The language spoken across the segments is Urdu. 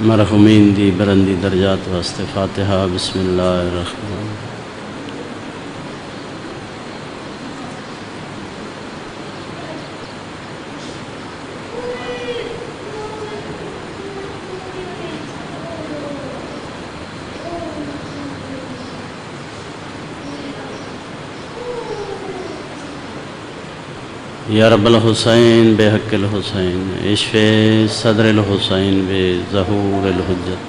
مرحومین دی بلندی درجات واسطے فاتحہ۔ بسم اللہ الرحمن الرحیم۔ یا رب الحسین بے حق الحسین اشف صدر الحسین بے ظہور الحجت،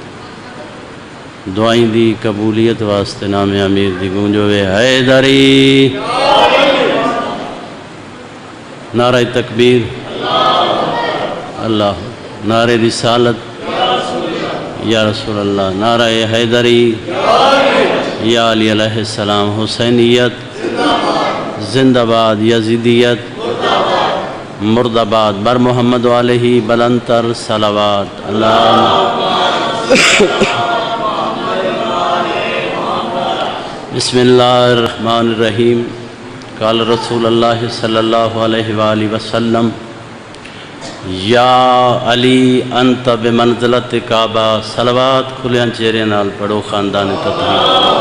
دعائیں دی قبولیت واسطے نام امیر دی گونجو وے حیدری۔ نعرہ تکبیر اللہ، نعرہ رسالت یا رسول اللہ، نعرہ حیدری یا علی علیہ السلام، حسینیت زندہ باد، یزیدیت مرد آباد، بر محمد علیہ بلندتر صلوات اللہ۔ بسم اللہ الرحمن الرحیم۔ قال رسول اللہ صلی اللہ علیہ وآلہ وسلم یا علی انت بمنزلت کعبہ۔ صلوات کھلیاں چہرے نال پڑھو خاندان تطہیر۔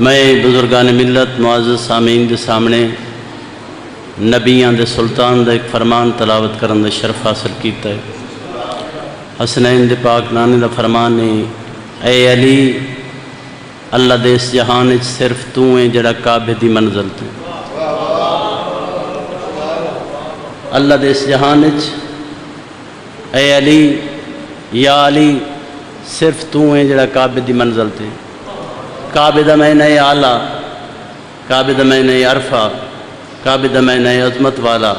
میں بزرگان ملت معزز سامعین دے سامنے نبیان دے سلطان دا ایک فرمان تلاوت کرن دا شرف حاصل کیتا ہے۔ حسنین دے پاک نانے دا فرمان ہے، اے علی اللہ دے اس جہان اچ صرف تو ہے جڑا کعبے دی منزل تو۔ اللہ دے اس جہان اچ اے علی یا علی صرف تو ہے جڑا کعبے دی منزل تے۔ کعبے دا معنی ہے اعلیٰ، کعبے دا معنی ہے عرفہ، کعبے دا معنی ہے عظمت والا،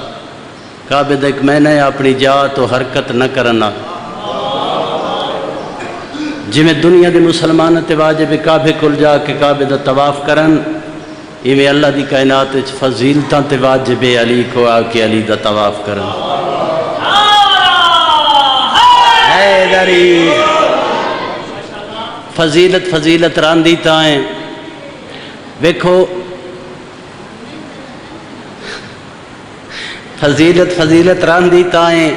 کعبے دا ایک معنی ہے اپنی جات و حرکت نہ کرنا۔ جی میں دنیا دے مسلمان تے واجب کعبے کل جا کے کعبے دا طواف کرن، ایویں اللہ دی کائنات وچ فضیلتاں تے واجب علی کو آ کے علی دا طواف کرن۔ حیدری فضیلت راندی تائیں ویکھو، فضیلت راندی تائیں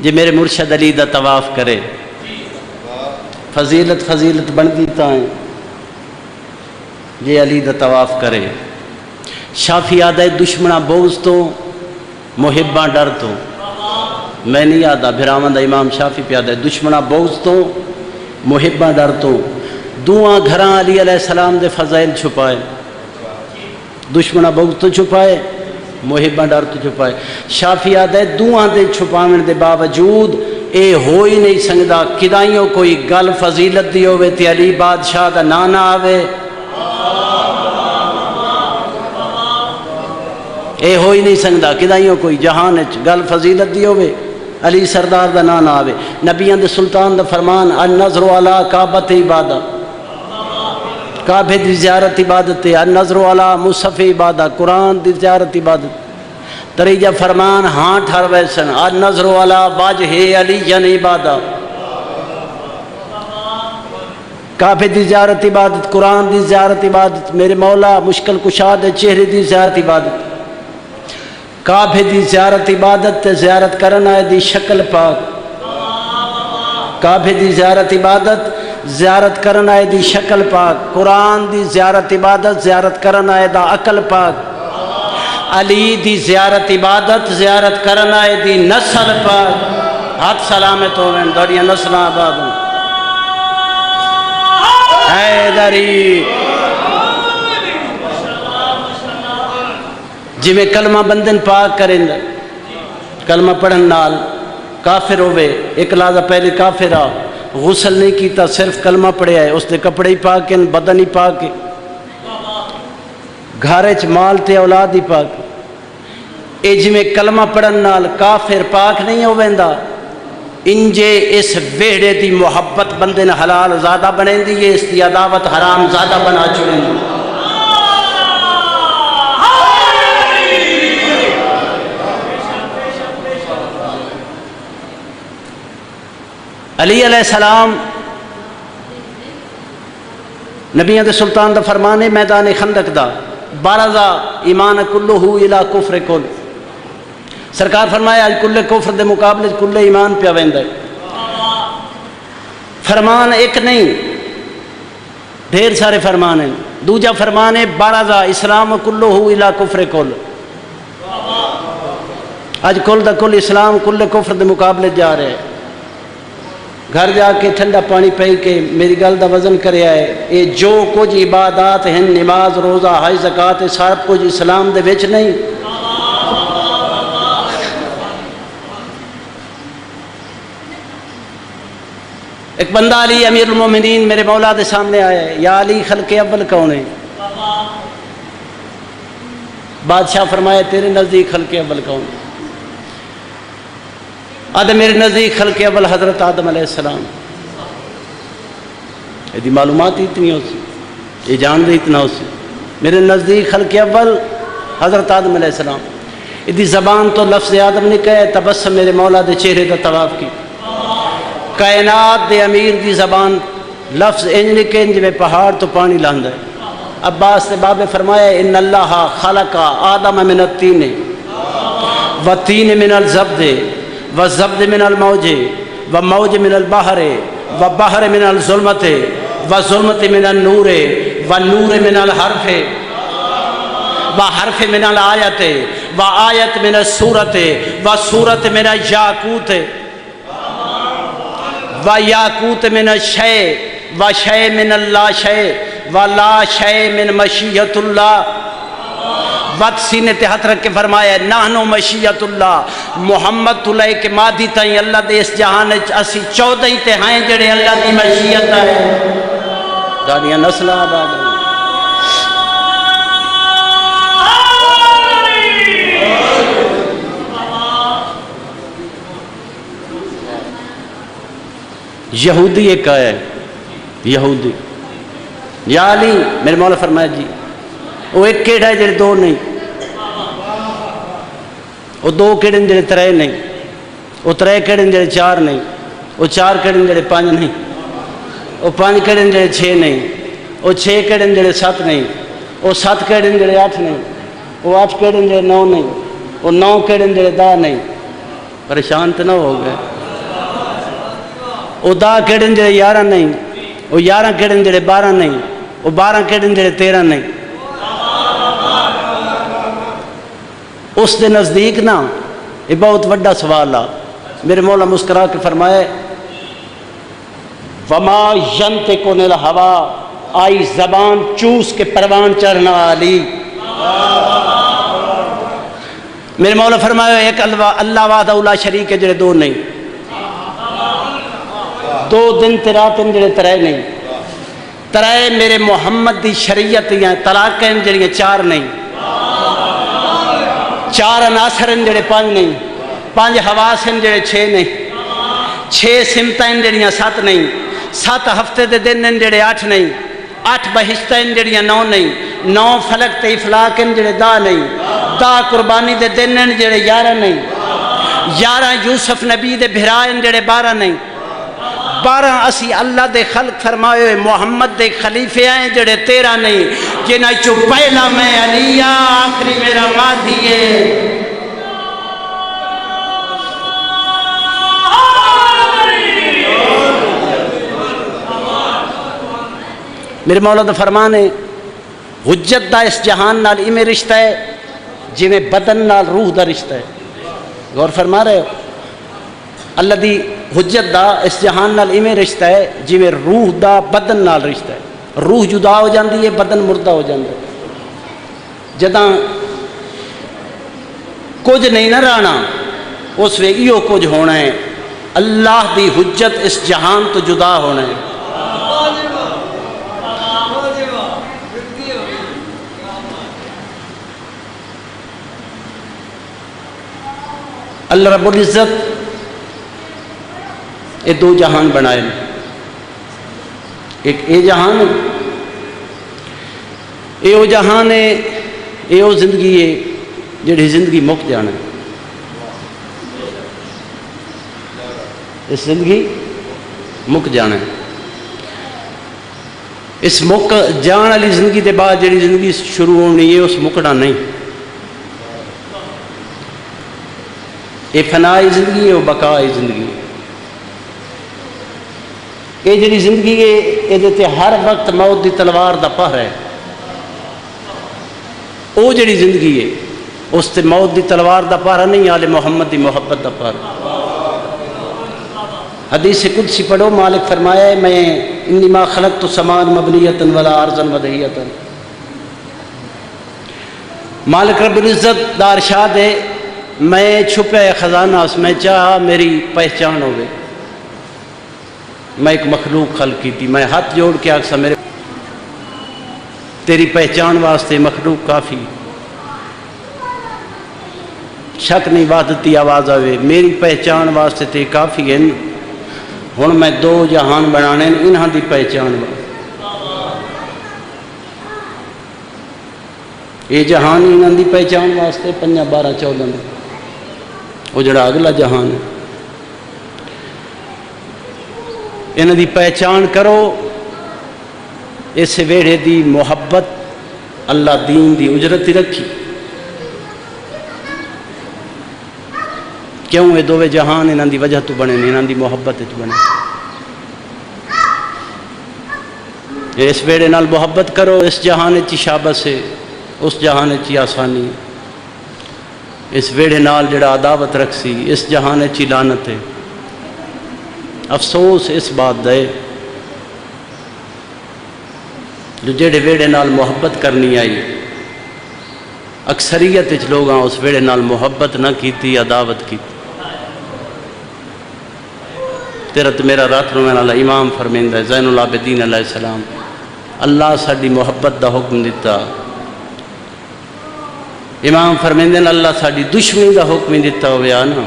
جے میرے مرشد علی دا طواف کرے، فضیلت بندی تائیں جے علی دا طواف کرے۔ شافی آدھا دشمنہ بغض تو محباں ڈر تو، میں نہیں آدھا بھراواں دا امام شافی پہ آدھا دشمنہ بغض تو محباں ڈر تو، دعاں گھراں علی علیہ السلام دے فضائل چھپائے، دشمنہ بغض تو چھپائے، محباں ڈر تو چھپائے۔ شافی آدھا ہے دعاں دے چھپاون دے باوجود اے ہو ہی نہیں سکدا کدائیوں کوئی گل فضیلت دی ہوئے تے علی بادشاہ دا نانا آوے، اے ہو ہی نہیں سکدا کدائیوں کوئی جہان اچ گل فضیلت دی ہوئے علی سردار دا نانا آوے۔ نبیان دے سلطان دا فرمان النظر علی کعبۃ عبادت، کعبے دی زیارت عبادت ہے، النظر علی مصحف عبادت، قرآن دی زیارت عبادت۔ تریجہ فرمان ہاں ٹھر ویسن النظر علی وجہ علی عبادت، کعبے دی زیارت عبادت، قرآن دی زیارت عبادت، میرے مولا مشکل کشا دے چہرے دی زیارت عبادت۔ کعبے دی زیارت عبادت تے زیارت کرنا ہے دی شکل پاک، کعبے دی زیارت عبادت زیارت کرنا ہے دی شکل پاک، قرآن دی زیارت عبادت زیارت کرنا ہے دا عقل پاک، علی دی زیارت عبادت زیارت کرنا ہے دی نسل پاک۔ ہاتھ سلامت ہوئیں دڑیاں نسلیں آباد ہوں۔ حیدری جی میں کلمہ بندن پاک کریں دا، کلمہ پڑھن نال کافر ہوئے، ایک لحظہ پہلے کافر آ غسل نہیں کیتا صرف کلمہ پڑھیا ہے، اس دے کپڑے ہی پاک ہیں، بدن ہی پاک ہے، گھارے چ مال تے اولاد ہی پاک۔ اے جی میں کلمہ پڑھن نال کافر پاک نہیں ہوویندا، انجے اس ویڑے دی محبت بندے نے حلال زیادہ بنیں دی، اس دی عداوت حرام زیادہ بنا چھوڑیں دی۔ علی علیہ السلام نبیان دے سلطان دا فرمانے میدان خندق دا بارزا ایمان کلہو الہ کفر کل، سرکار فرمایا اج کلے کفر دے مقابلے کلے ایمان پیا ویندا ہے۔ فرمان ایک نہیں، ڈھیر سارے فرمان ہیں۔ دوجا فرمان ہے بارزا اسلام کلو الی کفر کل، اج کل دا کل اسلام کلے کفر دے مقابلے جا رہے ہیں۔ گھر جا کے ٹھنڈا پانی پی کے میری گل دا وزن کریا ہے، یہ جو کچھ عبادات ہیں نماز روزہ حج زکات سب کچھ اسلام دے وچ نہیں۔ ایک بندہ علی امیر المومنین میرے مولا دے سامنے آیا ہے، یا علی خلق اول کون ہے؟ بادشاہ فرمایا تیرے نزدیک خلق اول کون ہے؟ آدھے میرے نزدیک خلق اول حضرت آدم علیہ السلام۔ یہ معلومات ہی اتنی ہو سی، یہ جان دے اتنا ہو سی، میرے نزدیک خلق اول حضرت آدم علیہ السلام۔ یہ زبان تو لفظ آدم نہیں کہے، تبسم میرے مولا دے چہرے دا طواف کی۔ کائنات دے امیر دی زبان لفظ انج نکے انج میں پہاڑ تو پانی لاندہ ہے۔ عباس سے باب فرمایا ان اللہ خلق آدم من الطین والطین من الزبد والزبد من الموج والموج من البحر والبحر من الظلمت والظلمت من النور والنور من الحرف وحرف من الآیت وآیت من السورت وسورت من الجاکوت وَيَاقُوتَ مِنَ الشَّيْءِ وَشَيْء مِنَ اللَّا شَيْء وَلَا شَيْء مِنْ مَشِيَّةُ اللَّهِ۔ وقت سینے تے ہاتھ رکھ کے فرمایا نحنو مشیت اللہ، محمد تلائے کے مادی تائیں اللہ دے اس جہان اسی 14 تے ہیں جڑے اللہ دی مشیت ہے۔ دانیاں نسلہ آباد ہیں۔ یہودی ایک ہے، یہودی یا علی میرے مولا فرمایا جی وہ ایک کیڑا ہے جڑے دو نہیں، وہ دو کیڑے جڑے ترے نہیں، وہ ترے کیڑے جڑے چار نہیں، وہ چار کیڑے جڑے پانچ نہیں، وہ پانچ کیڑے جڑے چھ نہیں، وہ چھ کیڑے جڑے سات نہیں، وہ سات کیڑے جڑے آٹھ نہیں، وہ آٹھ کیڑے جڑے نو نہیں، وہ نو کیڑے جڑے دا نہیں۔ پریشان تو نہ ہو گئے؟ وہ دا کیڑن جڑے 11 نہیں، وہ 11 کیڑن جڑے 12 نہیں، وہ 12 کیڑن جڑے 13 نہیں۔ اس دے نزدیک نا یہ بہت وڈا سوال ہے۔ میرے مولا مسکرا کے فرمائے وما ینطق عن الہوا، آئی زبان چوس کے پروان چڑھنا علی۔ میرے مولا فرمائے ایک اللہ وحدہ لا شریک ہے جڑے دو نہیں، دو دن تے راتن جڑے ترے نہیں، ترے میرے محمد دی شریعت یا طلاقیں جڑیاں چار نہیں، چار عناصرن جڑے پانچ نہیں، پانچ حواسن جڑے چھ نہیں، چھ سمتیں جڑیاں سات نہیں، سات ہفتے دے دن جڑے آٹھ نہیں، آٹھ بہشتیں جڑیاں نو نہیں، نو فلک تے افلاکن جڑے دا نہیں، دا قربانی دے دن جڑے 11 نہیں، 11 یوسف نبی دے بھرائن جڑے 12 نہیں، 12 اسی اللہ دے خلق فرمائے ہوئے محمد دے خلیفے آئیں جڑے 13 نہیں، جنہیں چو پہلا میں علی آخری میرا مادھی ہے۔ میرے مولا دا فرمان ہے حجت دا اس جہان نال ایمیں رشتہ ہے جی میں بدن نال روح دا رشتہ ہے۔ غور فرما رہے ہو؟ اللہ دی حجت دا اس جہان نال ایویں رشتہ ہے جی میں روح دا بدن نال رشتہ ہے۔ روح جدا ہو جاندی ہے، بدن مردہ ہو جاندہ ہے۔ جداں کچھ نہیں نہ رہنا اس ویگی ہو کچھ ہونا ہے۔ اللہ دی حجت اس جہان تو جدا ہونا ہے۔ اللہ رب العزت یہ دو جہان بنائے، ایک اے جہان ہے، اے او جہان ہے، اے او زندگی ہے جڑی زندگی مک جانا ہے۔ اس زندگی مک جانا ہے۔ اس مک جان والی زندگی دے بعد جڑی زندگی شروع ہونی ہے اس مکنا نہیں۔ یہ فنائی زندگی ہے، وہ بقائی زندگی ہے۔ یہ جڑی زندگی ہے یہ ہر وقت موت دی تلوار دا پہر ہے۔ وہ جڑی زندگی ہے اس تے موت دی تلوار دا پہر نہیں، آل محمد دی محبت دا پہر۔ حدیث قدسی پڑھو، مالک فرمایا ہے میں انی ما خلقت سمان مبنیتا ولا ارضا مدحیتا۔ مالک رب العزت دا ارشاد ہے میں چھپے خزانہ اس میں چاہا میری پہچان ہوئے۔ میں ایک مخلوق خلق کی تھی، میں ہاتھ جوڑ کے آکسا میرے تیری پہچان واسطے مخلوق کافی، شک نہیں وحدتی آواز آوے میری پہچان واسطے تے کافی ہے۔ ہن میں دو جہان بنانے انہاں دی پہچان واسطے، یہ جہان انہاں دی پہچان واسطے 5 12 14 وہ جڑا اگلا جہان ہے انہاں دی پہچان کرو۔ اس ویڑے دی محبت اللہ دین دی اجرت ہی رکھی، کیوں یہ دووے جہان انہاں دی وجہ تو بنے، انہاں دی محبت تو بنے۔ اس ویڑے نال محبت کرو، اس جہان چی شابت سے اس جہان چی آسانی، اس ویڑے نال جڑا عداوت رکھ سی اس جہان چی لعنت ہے۔ افسوس اس بات دے جو جڑے ویڑے نال محبت کرنی آئی اکثریت لوگاں اس ویڑے نال محبت نہ کیتی، عداوت کی۔ تیرا تو میرا رات رو والا امام فرمیندہ ہے زین العابدین علیہ السلام، اللہ ساڈی محبت دا حکم دیتا، امام فرمیندے ہیں اللہ ساڈی دشمنی دا حکم ہی دیتا ہوئے آنا،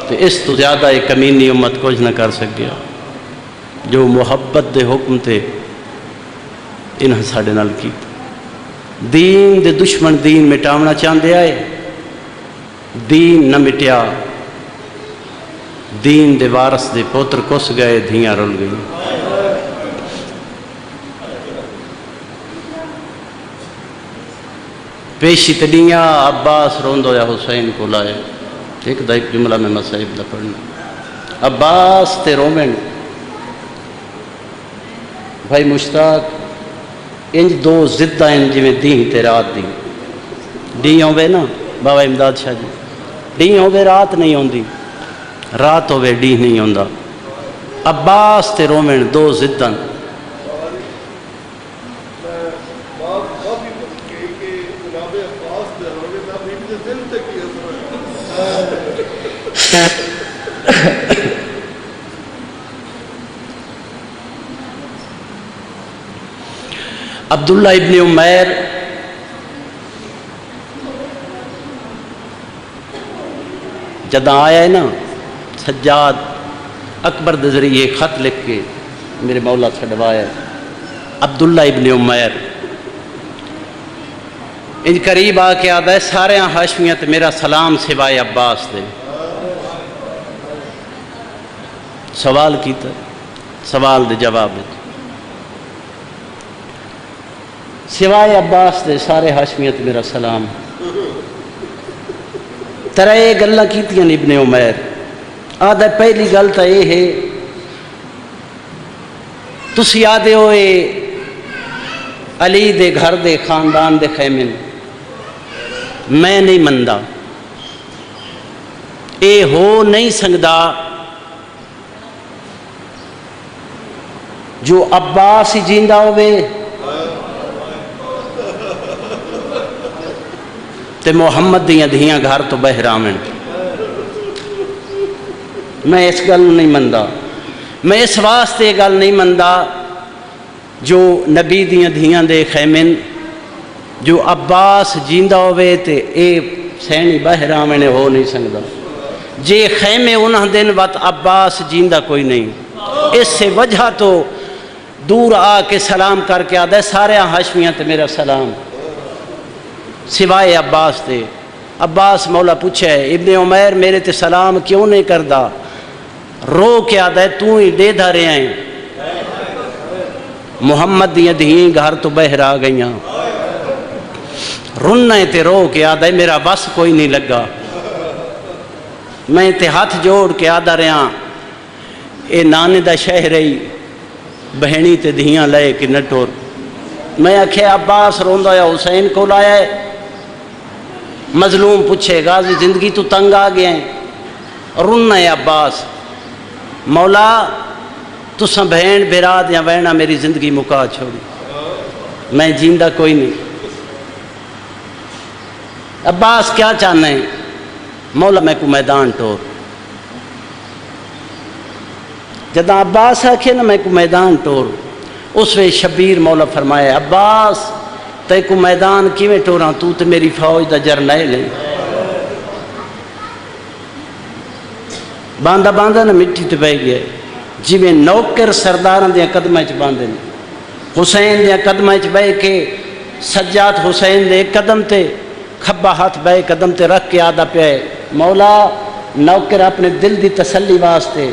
تو اس تو زیادہ ایک کمینی امت کچھ نہ کر سکیا جو محبت دے حکم تے انہاں ساڑے نال کی۔ دین دے دشمن دین مٹاونا چاہندے آئے، دین نہ مٹیا، دین دے وارث دے پوتر کس گئے، دھیاں رل گئی۔ پیشی تلیاں عباس روندو یا حسین کو لائے، ایک جملہ میں مصائب دا پڑھنا، عباس تے رومن بھائی مشتاق انج دو زدہ ہیں جویں دین تے رات دی، ڈی ہوئے نا بابا امداد شاہ جی، ڈی ہوئے رات نہیں ہوندی، رات ہوئے ڈی نہیں ہوندا۔ عباس تے رومن دو زدہ عبداللہ ابن عمیر جدہ آیا ہے نا سجاد اکبر دے ذریعے خط لکھ کے میرے مولا چھڑوایا ہے، عبداللہ ابن عمیر ان قریب آ کے آدھا ہے سارے ہاشمیت میرا سلام سوائے عباس دے۔ سوال کیتا، سوال دے جواب دے سوائے عباس دے سارے ہاشمیت میرا سلام۔ ترے گلہ کیتیاں ابن عمیر، آدھا پہلی گل تو یہ ہے تسی آدھے ہوئے علی دے گھر دے خاندان دے خیمن، میں نہیں مندہ، اے ہو نہیں سکدا جو عباس ہی جیندہ ہوئے تے محمد دیاں دھیاں گھر تو بہر آمن۔ میں اس گل نہیں مندہ، میں اس واسطے گل نہیں مندہ جو نبی دیاں دھیاں دے خیمن جو عباس جیندہ ہوئے تے اے سینی بہر آمن ہو نہیں سکدا، جے خیمے انہاں دن وقت عباس جیندہ کوئی نہیں۔ اس سے وجہ تو دور آ کے سلام کر کے آدھا ہے سارے ہاشمیاں تے میرا سلام سوائے عباس تے۔ عباس مولا پوچھے ابن عمیر میرے تے سلام کیوں نہیں کردہ؟ رو کے آدھا ہے تو ہی دے دھا رہے ہیں، محمد دیاں دھییں گھر تو بہر آ گئیاں، رننے تے رو کے آدھا ہے میرا بس کوئی نہیں لگا، میں تے ہاتھ جوڑ کے آدھا رہا اے نانے دا شہر ہے بہنی تے دھیاں لے کے نٹور میں آکھے عباس روندا یا حسین کو لایا ہے مظلوم پوچھے غازی زندگی تو تنگ آ گیا ہے رننا ہے عباس مولا تساں بہن بیرا دیا وینا میری زندگی مکا چھوڑی میں جیندہ کوئی نہیں عباس کیا چاہنا ہے مولا میں کو میدان ٹور جدہ عباس آکھے نا میں کو میدان ٹور اس وے شبیر مولا فرمایا عباس تے کو میدان کیویں ٹوراں تو تے میری فوج دا جرنیل ہے باندھا باندھا نا مٹی تے بہ گیا جی میں نوکر سرداراں دیا قدمہ چ باندھے حسین دیا قدمہ چ بہ کے سجاد حسین دے قدم تے کھبا ہاتھ بہ قدم تے رکھ کے آدھا پہ مولا نوکر اپنے دل دی تسلی واسطے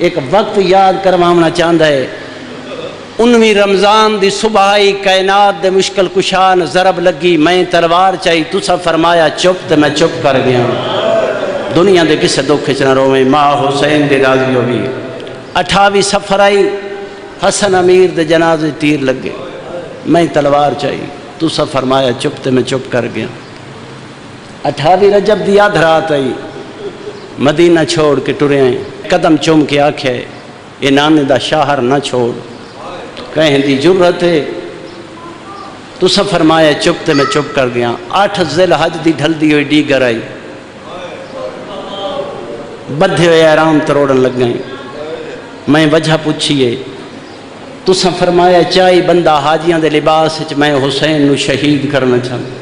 ایک وقت یاد کروانا چاہتا ہے 19 رمضان دی صبح آئی کائنات دے مشکل کشان ضرب لگی میں تلوار چاہی تسا فرمایا چپ تے میں چپ کر گیا دنیا دے کسے دکھ چ نہ رویں ماں حسین دے غازی ہوئی 28 سفر آئی حسن امیر دے جنازے تیر لگے میں تلوار چاہی تسا فرمایا چپ تے میں چپ کر گیا 28 رجب دی آدھ رات آئی مدینہ چھوڑ کے ٹرے آئیں قدم چوم کے آکھے اے نانے دا شاہر نہ چھوڑ کہیں دی جرت ہے تسا فرمایا چپ تے میں چپ کر گیا 8 ذی الحج دی ڈھل دی ہوئی ڈیگر آئی بدھے ہوئے آرام تروڑن لگ گئیں میں وجہ پوچھئے تسا فرمایا چاہی بندہ حاجیاں دے لباس وچ میں حسین نو شہید کرنا چاہتا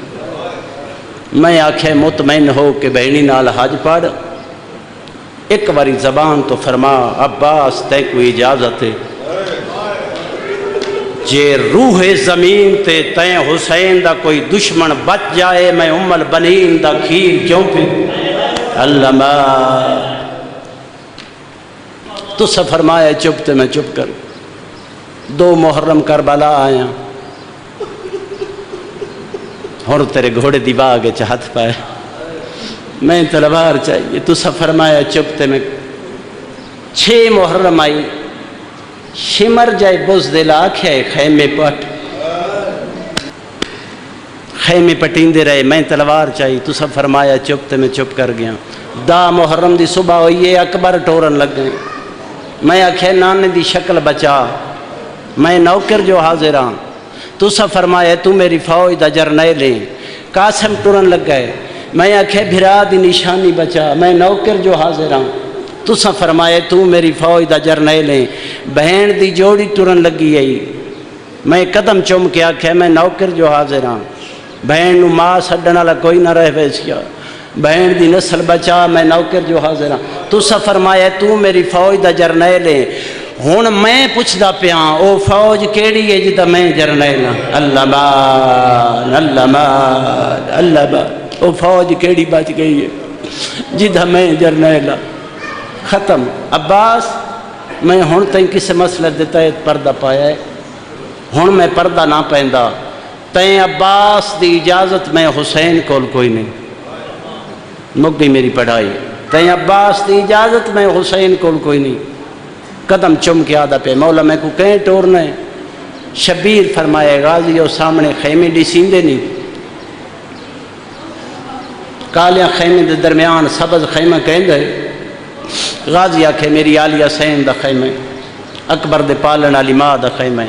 میں آکھے مطمئن ہو کہ بہنی نال حج پڑھ ایک باری زبان تو فرما عباس تے کوئی اجازت ہے جے روح زمین تے تیں حسین دا کوئی دشمن بچ جائے میں ام البنین دا کھیر کیوں پہ علمہ تو سا فرمایا چپ تے میں چپ کر 2 محرم کربلا آیا اور تیرے گھوڑے دی باغ چاہت پائے میں تلوار چاہیے تو سا فرمایا چپ تے میں 6 محرم آئی شمر جائے بزدل آکھے خیمے پٹ خیمے پٹیندے رہے میں تلوار چاہیے تو سا فرمایا چپ تے میں چپ کر گیا دا محرم دی صبح ہوئیے اکبر ٹورن لگ گئے میں آکھے نانے دی شکل بچا میں نوکر جو حاضر ہاں تو سا فرمایا تو میری فوج دا جرنیل ہیں قاسم ٹورن لگ گئے میں آکھے بھرا دی نشانی بچا میں نوکر جو حاضر ہاں تو سا فرمایا تو میری فوج دا جرنیل ہیں بہن دی جوڑی ٹورن لگی ہے میں قدم چوم کے آکھے میں نوکر جو حاضر ہاں بہن نو ماں سڈن والا کوئی نہ رہ ویسیا بہن دی نسل بچا میں نوکر جو حاضر ہاں تو سا فرمایا تو میری فوج دا جرنیل ہے ہون میں پوچھدا پیاں او فوج کیڑی ہے جدا میں جرنیل ہاں اللہ بان اللہ بان اللہ بان او فوج کیڑی بچ گئی ہے جدا میں جرنیل ہاں ختم عباس میں ہون تین کسے مسئلہ دیتا ہے پردہ پایا ہے ہون میں پردہ نہ پہندا تین عباس دی اجازت میں حسین کول کوئی نہیں مک گئی میری پڑھائی تین عباس دی اجازت میں حسین کول کوئی نہیں قدم چم کے آدھا پہ مولا میں کو کہیں ٹورنا ہے شبیر فرمائے غازی اور سامنے خیمے ڈی سیندے نہیں کالیاں خیمے دے درمیان سبز خیمہ کہیں گئے غازی آکھے میری آلیہ سین دا خیمہ اکبر دے پالن علی ماں دا خیمہ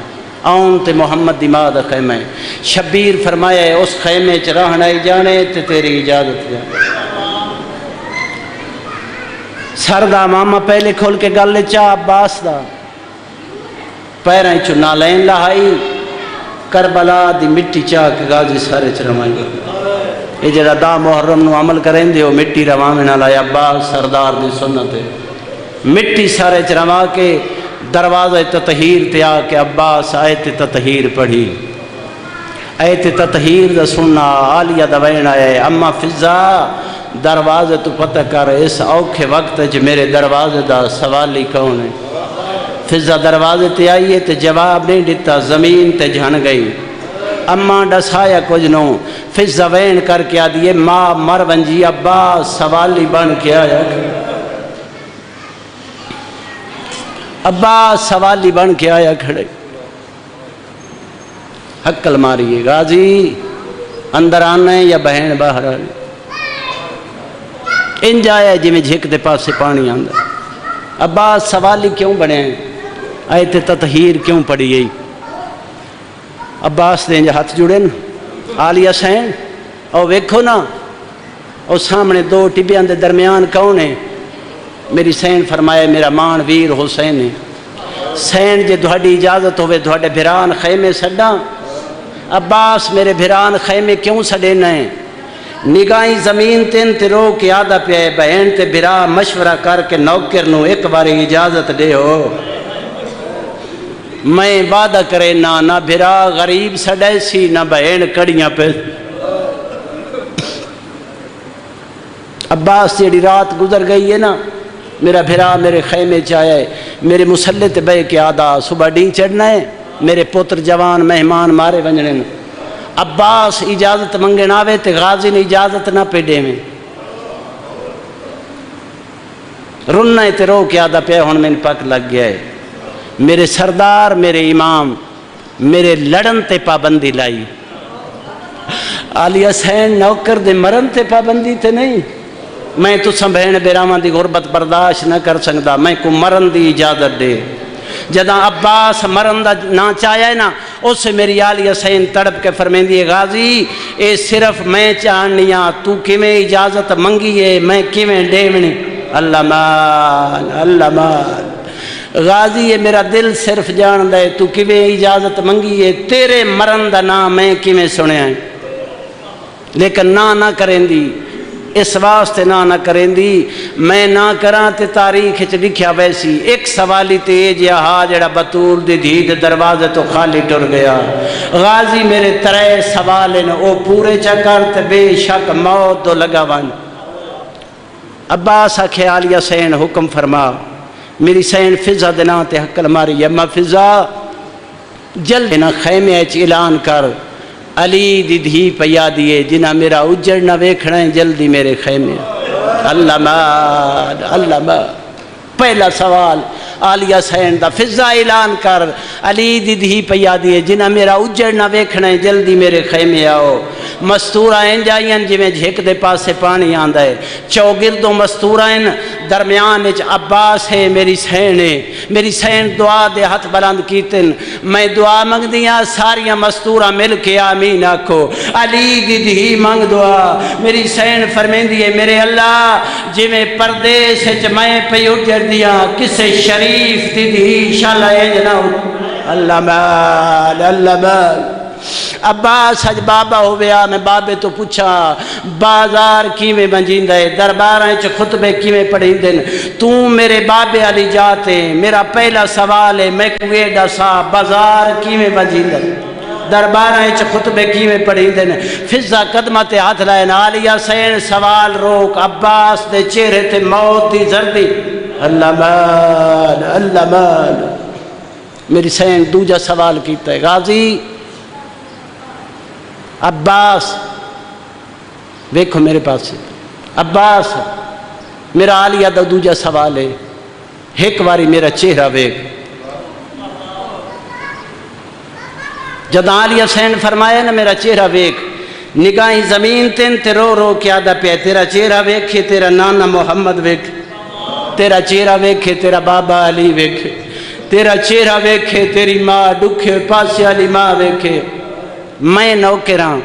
آن تے محمد دی ماں دا خیمہ شبیر فرمایا اس خیمے چ رہنا ہی جانے تے تیری اجازت جانے سر دا ماما پہلے کھول کے گل چاہ عباس دا پیریں چو نالین لہائی کربلا دی مٹی چاہ کے غازی سارے چ روائی یہ جڑا دا محرم نو عمل کریں دے ہو مٹی رواں نہ لائے عباس سردار دی سنت ہے مٹی سارے چ رواں کے دروازہ تطہیر تے آ کے عباس آیت تطہیر پڑھی آیت تطہیر دا سننا عالیہ دا وین آئے اما فضا دروازے تو پتہ کر اس اوکھے وقت جو میرے دروازے دا سوالی کون ہے فضا دروازے تے آئیے تے جواب نہیں دیتا زمین تے جھن گئی اما ڈسایا کچھ نو فضا وین کر کے آدھیے ماں مر ونجی عباس سوالی بن کے آیا عباس سوالی بن کے آیا کھڑے، حکل ماری غازی اندر آنا ہے یا بہن باہر آنی؟ انج آیا جی میں جھک دے پاس سے پانی آندہ۔ عباس سوالی کیوں بنے ہیں؟ آیت تطہیر کیوں پڑھی گئی؟ عباس دے انج ہاتھ جڑے نا، آلی حسین اور ویکھو نا، اور سامنے دو ٹبیاں دے درمیان کون ہے؟ میری سین فرمایا میرا مان ویر حسین ہے۔ سین جے دہاڑی اجازت ہوئے دہاڑے بھران خیمے سڈاں؟ عباس میرے بھران خیمے کیوں سڈینا ہے؟ نگاہیں زمین تین تے رو کے آدھا پہ ہے، بہن تے بھرا مشورہ کر کے نوکر نو ایک باری اجازت دے ہو۔ میں وعدہ کرے نہ بھرا غریب سڈے سی، نہ بہن کڑیاں پہ۔ عباس جیڑی رات گزر گئی ہے نا، میرا بھرا میرے خیمے چاہے ہے، میرے مسلح تے بے کے آدھا صبح ڈین چڑھنا ہے، میرے پتر جوان مہمان مارے ونجنے۔ عباس اجازت منگن آوے تے غازی نے اجازت نہ پیڈے میں رننا تے رو کے آدھا پہ ہون میں پاک لگ گیا ہے۔ میرے سردار میرے امام میرے لڑن تے پابندی لائی۔ آلی حسین نوکر دے مرن تے پابندی تے نہیں، میں تو سنبھین بیرامان دی غربت برداشت نہ کر سکتا، میں کو مرن دی اجازت دے۔ جدہ عباس مرن دا نہ چاہیا نا، اس سے میری آلی حسین تڑپ کے فرمین دیئے غازی اے صرف میں چاہنیاں، تو کیویں اجازت منگی ہے میں کیویں ڈیونی؟ اللہ مال اللہ مال غازی یہ میرا دل صرف جان دے، تو کیویں اجازت منگی ہے، تیرے مرن دا نام میں کیویں سنے ہیں، لیکن نہ کریں دی، اس واسطے نہ کریں دی، میں نہ کراں تے تاریخ چ لکھیا ویسی ایک سوالی تے جہا جڑا بطول دی دھی دے دروازے تو خالی ٹر گیا۔ غازی میرے ترے سوال ہیں او پورے چکر تے بے شک موت تو لگا ون۔ عباس آکھے آلی حسین حکم فرما، میری سین فضا دینا تے حکل ماری، یما فضا جلد نہ خیمے اچ اعلان کر علی دی دھی پیا دیئے جنہ میرا اجڑ نہ ویکھنا ہے جلدی میرے خیمے۔ اللہ مال اللہ مال پہلا سوال آلی حسین دا، فضا اعلان کر علی دی دھی پیا دیئے جنہ میرا اجڑ نہ ویکھنا ہے جلدی میرے خیمے آؤ۔ مستورائیں جائیں جی میں جھک دے پاس سے پانی آندہ ہے، چوگردوں مستورائیں درمیان اچ عباس ہے میری سین ہے، میری سین دعا دے ہاتھ بلند کیتن، میں دعا منگ دیا ساریاں مستورہ مل کے آمین آکھو، علی دی دھی منگ دعا۔ میری سین فرمین دیئے میرے اللہ جی میں پردیس اچ میں پہ اجڑ دیا کسے شریف دی دھی شالہ جناؤ۔ اللہ مال اللہ مال عباس حج بابا ہو گیا، میں بابے تو پوچھا بازار کیویں بنجیندہ ہے، درباراں چ خطبے کیویں پڑھیندن، تو میرے بابے علی جاتے، میرا پہلا سوال ہے میں کو ایڈا سا بازار کیویں بنجیندہ ہے، درباراں چ خطبے کیویں پڑھیندن؟ فضا قدمہ تے ہاتھ لائن آلی حسین سوال روک، عباس دے چہرے تے موت دی زردی۔ اللہ مال اللہ مال میری سین دوجا سوال کیتا ہے، غازی عباس ویکھو میرے پاس سے، عباس میرا آلیہ دا دوجا سوال ہے، ایک واری میرا چہرہ ویکھ۔ جد آلی حسین فرمایا نا میرا چہرہ ویکھ، نگاہیں زمین تین تے رو رو کے آدھا پہ تیرا چہرہ ویکھے، تیرا نانا محمد ویکھے، تیرا چہرہ ویکھے، تیرا بابا علی ویکھے، تیرا چہرہ ویکھے، تیری ماں ڈکھے پاس علی ماں ویکھے، میں نوکراں،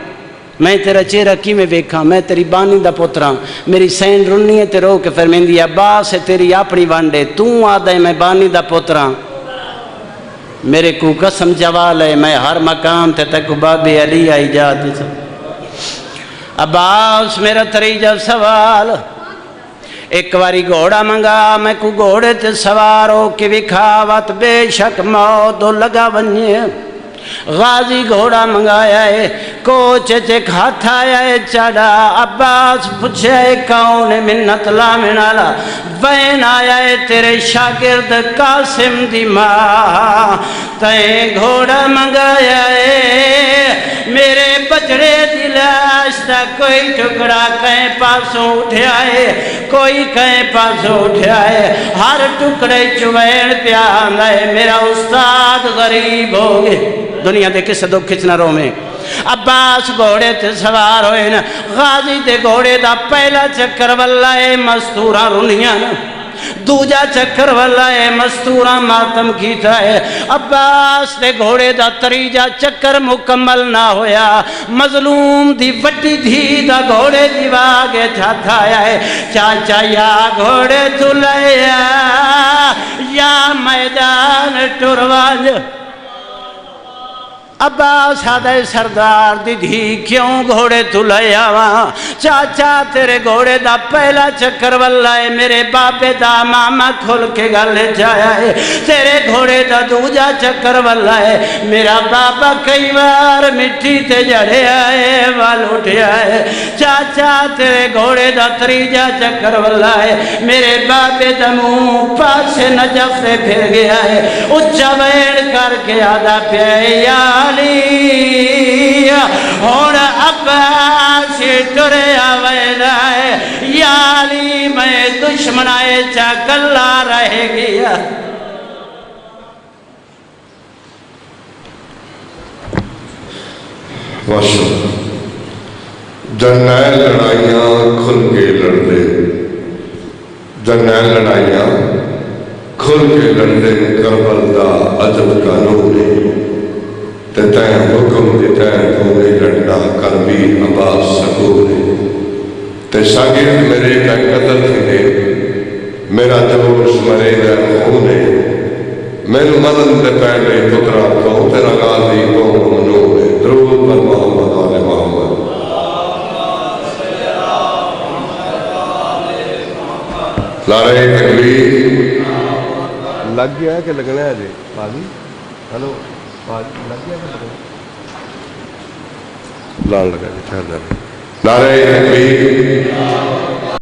میں تیرا چہرہ کی میں ویکھاں، میں تیری بانی دا پتراں۔ میری سین رنی ہے تے رو کے فرمیندی عباس ہے تیری اپنی وانڈے، تو آدھا ہے میں بانی دا پتراں، میرے کو قسم جوال ہے میں ہر مقام تے تک بابی علی آئی جاتی تھا۔ عباس میرا تریجہ سوال، ایک واری گھوڑا منگا میں کو گھوڑے تے سوارو کی وکھاوت بے شک موت لگا ونیے۔ غازی گھوڑا منگایا ہے، کوچ چک ہاتھ آیا ہے چڑھا، عباس پوچھے کون منت لامنالا، وین آیا ہے تیرے شاگرد قاسم دی ماں، تین گھوڑا منگایا ہے میرے بچڑے دلا عباس دا کوئی ٹکڑا کہیں پاسوں اٹھیا ہے، کوئی کہیں پاسوں اٹھیا ہے، ہر ٹکڑے چوین پیان ہے میرا استاد غریب ہو گئے۔ دنیا دے کسے دو کھچنا رو میں عباس گھوڑے تے سوار ہوئے نا، غازی دے گھوڑے دا پہلا چکر واللہ مستورہ رنیاں نا، دوجا چکر واللہ مستورہ ماتم کیتا ہے۔ عباس دے گھوڑے دا تریجا چکر مکمل نہ ہویا، مظلوم دی وڈی دھی دا گھوڑے دی واگے تھا ہے، چاچا یا گھوڑے تلیا یا میدان ٹروانج۔ عباس آدھے سردار دی دھی کیوں گھوڑے تو لے آواں؟ چاچا تیرے گھوڑے دا پہلا چکر واللہ میرے باپے دا ماما کھل کے گلے جایا ہے، تیرے گھوڑے دا دوجا چکر واللہ میرا باپا کئی بار مٹی تے جڑے آئے وال اٹھے آئے۔ چاچا تیرے گھوڑے دا تریجا چکر واللہ میرے باپے دا منہ پاسے نجف سے پھر گیا ہے، اچھا بیڑ کر کے آدھا پیا ہون عباس ٹریا ویدا ہے، یا علی میں دشمنائے چا کلا رہ گیا۔ ماشاءاللہ جرنیل لڑائیاں کھل کے لڑتے، جرنیل لڑائیاں کھل کے لڑتے، کربل دا عجب کا نور تے تین حکم دی تین ہونے لڑنا کر بھی عباس سکور تے شاگرد میرے کا قدر تھے، میرا جوش مرے گا ہونے، میرے مدن تے پہلے پترا کو تیرا غازی کو منونے، درود پر محمد آل محمد۔ نعرہ تکبیر لگ گیا ہے کہ لگنا ہے جی بازی؟ ہلو لگ گیا کہ لگنا؟ لان لگا جی، نعرہ تکبیر